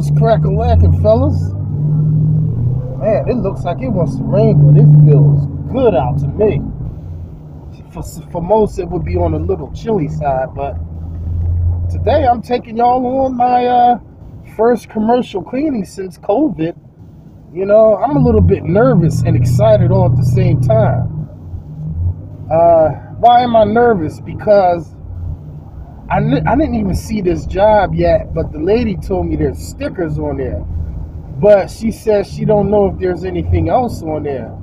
What's crack-a-lackin', fellas? Man, it looks like it wants to rain, but it feels good out to me. For most, it would be on a little chilly side, but today I'm taking y'all on my first commercial cleaning since COVID. You know, I'm a little bit nervous and excited all at the same time. Why am I nervous? Because I didn't even see this job yet, but the lady told me there's stickers on there. But she says she don't know if there's anything else on there.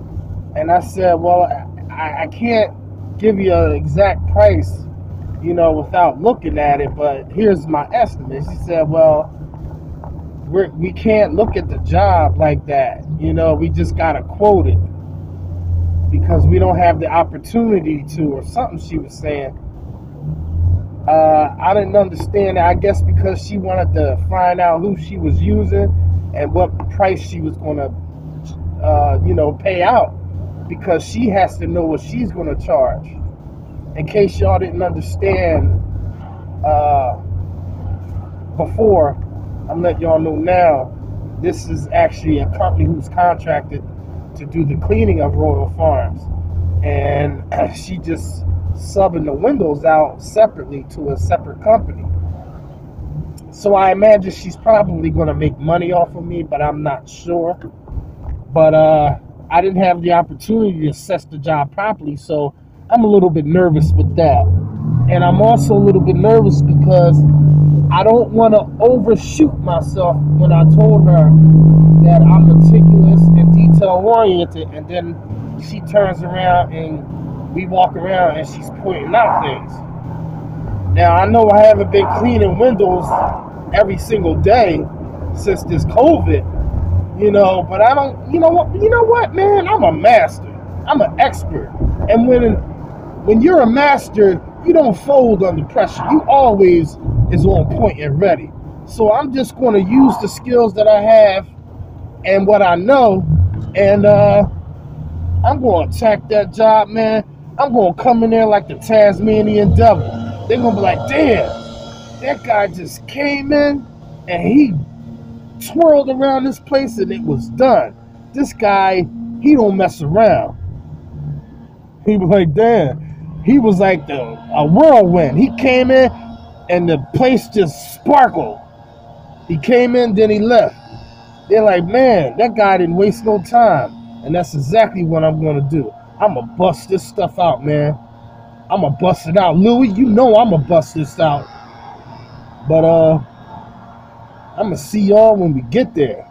And I said, well, I can't give you an exact price, you know, without looking at it, but here's my estimate. She said, well, we can't look at the job like that. You know, we just got to quote it because we don't have the opportunity to, or something she was saying. I didn't understand it. I guess because she wanted to find out who she was using and what price she was going to, pay out, because she has to know what she's going to charge. In case y'all didn't understand before, I'm letting y'all know now, this is actually a company who's contracted to do the cleaning of Royal Farms. And she just subbing the windows out separately to a separate company. So I imagine she's probably going to make money off of me, but I'm not sure. But I didn't have the opportunity to assess the job properly, so I'm a little bit nervous with that. And I'm also a little bit nervous because I don't want to overshoot myself when I told her that I'm meticulous and detail-oriented, and then she turns around and we walk around and she's pointing out things. Now, I know I haven't been cleaning windows every single day since this COVID, you know, but I don't, you know what, man, I'm a master. I'm an expert. And when you're a master, you don't fold under pressure. You always is on point and ready. So I'm just going to use the skills that I have and what I know, and I'm going to attack that job, man. I'm going to come in there like the Tasmanian devil. They're going to be like, damn, that guy just came in and he twirled around this place and it was done. This guy, he don't mess around. He was like, damn. He was like a whirlwind. He came in and the place just sparkled. He came in, then he left. They're like, man, that guy didn't waste no time. And that's exactly what I'm going to do. I'm going to bust this stuff out, man. I'm going to bust it out. Louis, you know I'm going to bust this out. But I'm going to see y'all when we get there.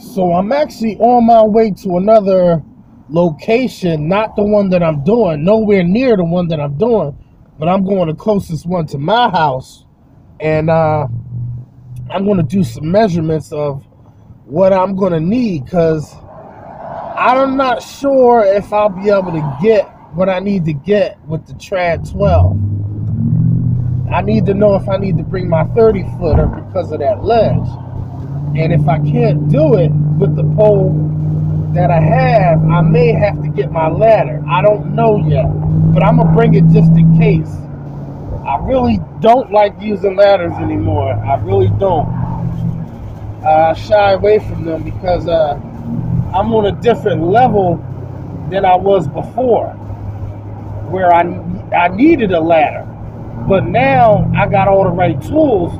So I'm actually on my way to another location, not the one that I'm doing, nowhere near the one that I'm doing, but I'm going the closest one to my house. And I'm going to do some measurements of what I'm going to need, because I'm not sure if I'll be able to get what I need to get with the Trad 12. I need to know if I need to bring my 30-footer because of that ledge. And if I can't do it with the pole that I have, I may have to get my ladder. I don't know yet, but I'm going to bring it just in case. I really don't like using ladders anymore. I really don't. I shy away from them because I'm on a different level than I was before, where I needed a ladder. But now I got all the right tools,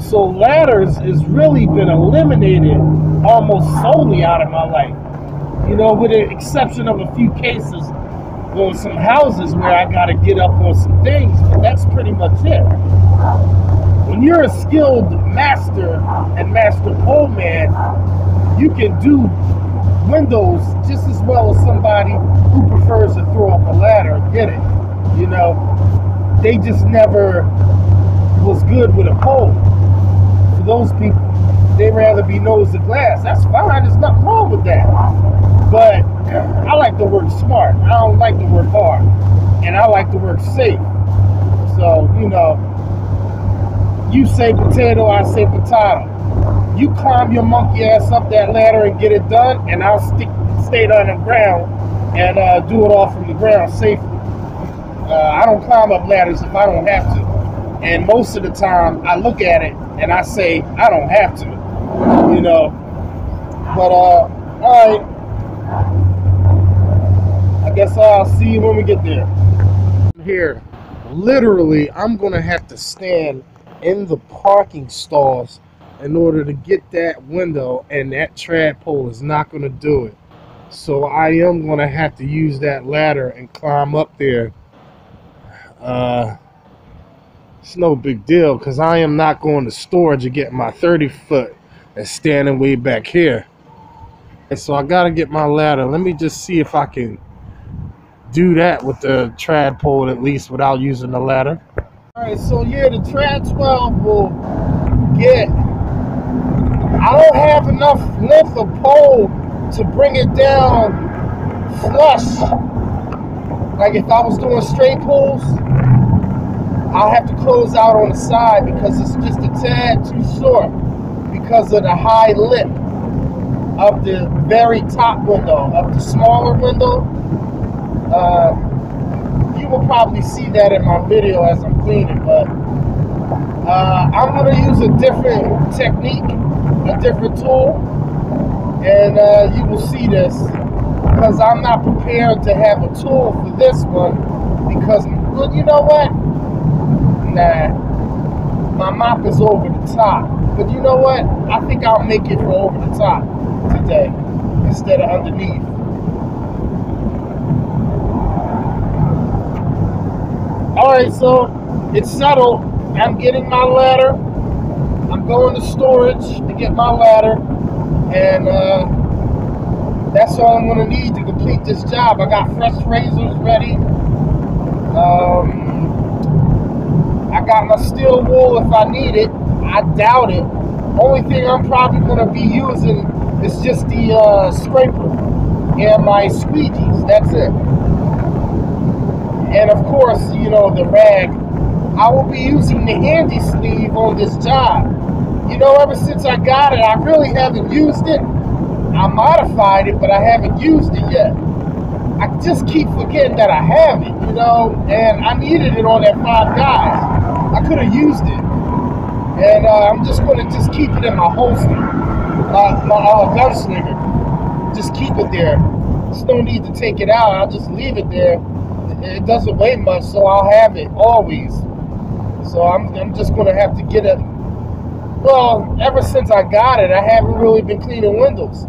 so ladders has really been eliminated almost solely out of my life. You know, with the exception of a few cases on some houses where I got to get up on some things, but that's pretty much it. When you're a skilled master and master pole man, you can do windows just as well as somebody who prefers to throw up a ladder and get it. You know, they just never was good with a pole. For those people, they'd rather be nose to glass. That's fine, there's nothing wrong with that. But I like to work smart. I don't like to work hard. And I like to work safe. So, you know, you say potato, I say potato. You climb your monkey ass up that ladder and get it done, and I'll stay on the ground and do it all from the ground safely. I don't climb up ladders if I don't have to. And most of the time, I look at it And I say I don't have to, you know. But all right, I guess I'll see you when we get there. Here, literally, I'm gonna have to stand in the parking stalls in order to get that window, and that trad pole is not gonna do it. So I am gonna have to use that ladder and climb up there. It's no big deal because I am not going to storage and get my 30-foot and standing way back here. So I gotta get my ladder. Let me just see if I can do that with the trad pole at least without using the ladder. Alright, so yeah, the trad 12 will get, I don't have enough length of pole to bring it down flush. Like if I was doing straight pulls, I'll have to close out on the side because it's just a tad too short because of the high lip of the very top window. Of the smaller window, you will probably see that in my video as I'm cleaning, but I'm going to use a different technique, a different tool, and you will see this because I'm not prepared to have a tool for this one because, well, you know what? Nah, my mop is over the top. But you know what? I think I'll make it for over the top today instead of underneath. Alright, so it's settled. I'm getting my ladder. I'm going to storage to get my ladder. And that's all I'm going to need to complete this job. I got fresh razors ready. I got my steel wool if I need it. I doubt it. Only thing I'm probably going to be using is just the scraper and my squeegees. That's it. And of course, you know, the rag. I will be using the handy sleeve on this job. You know, ever since I got it, I really haven't used it. I modified it, but I haven't used it yet. I just keep forgetting that I have it, you know, and I needed it on that 5 guys. I could have used it. And I'm just going to just keep it in my holster, my gunslinger. Just keep it there. There's no need to take it out. I'll just leave it there. It doesn't weigh much, so I'll have it always. So I'm just going to have to get it. Well, ever since I got it, I haven't really been cleaning windows.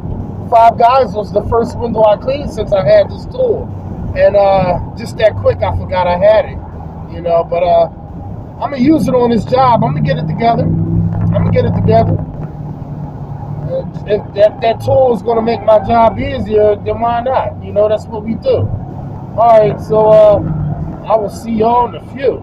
5 Guys was the first window I cleaned since I had this tool. And just that quick, I forgot I had it. You know, but I'm going to use it on this job. I'm going to get it together. If that tool is going to make my job easier, then why not? You know, that's what we do. All right, so I will see y'all in a few.